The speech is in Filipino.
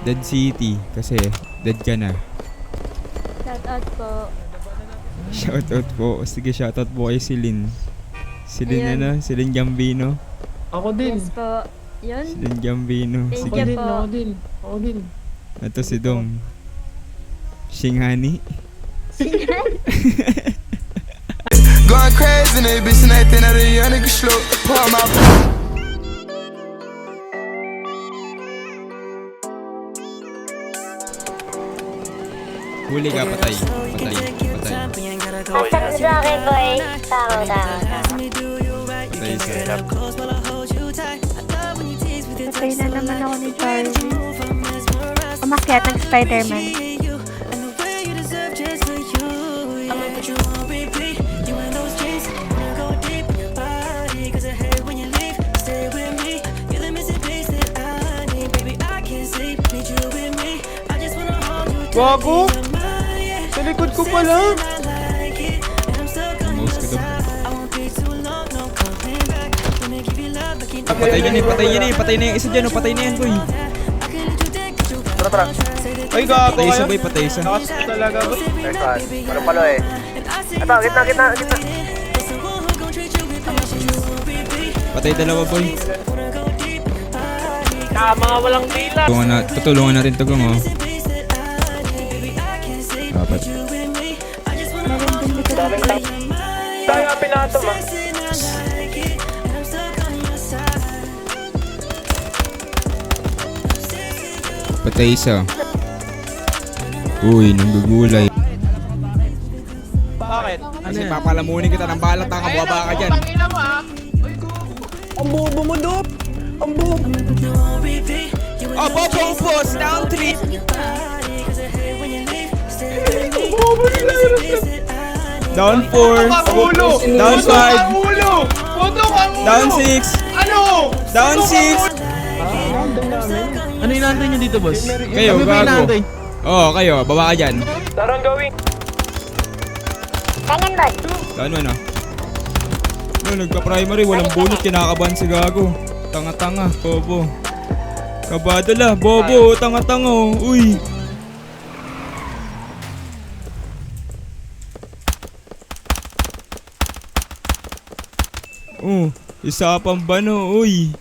Dead City. Kasi dead ka na. Shoutout po. Shoutout po. Sige, shoutout po kay Celine. Celine Ayun. ano? Celine Gambino. Ako din. Yes po. Yun. Celine Gambino. Thank Ako you Sige. din, po. ako din. Ako din. Ito si Dong. Shinghani. Going crazy, they bitch, and they think that a young nigga slow. Pour my Huli ka, patay. Patay. Patay. Asal sa akin ko ay tama. Patay isa. Patay na naman ako ni Charlie. Umakyat ng Spider-Man. Gago! Sa likod ko pala! Mouse ko daw. Patay yan eh, patay yan eh. Patay na yung isa dyan, oh. Patay na yan, boy. Tara, tara. Ay, gago Patay isa, kayo. boy. Patay isa. Nakas talaga, boy. Palo eh. Ito, gitna. Patay dalawa, boy. Mga walang dila. Tutulungan natin to, Gong, oh. Apat. Meron din dito ng Tayo, pinato, ma. Patay isa. Uy, nanggugulay. Bakit? Kasi papalamunin kita ng balat, ang kabuaba ka dyan. Ang bobo mo, Dop! Ang bobo! Oh, Bobo Boss, down 3. Down 4. Ulo! Down 5. Ulo! Puto kang ulo! Down 6. Ano? Down 6. Ano inaantay niyo dito, boss? Kayo, Kami ba gago. inaantay? Oo, kayo, baba ka dyan. Tarang gawin. Ganyan, boss. Down 1, ah. No, nagpa-primary, walang bunot, kinakabahan si gago. Tanga-tanga, bobo. Kabado la, bobo, tanga-tanga, oh. Uy. Oh, isa pang bano, uy.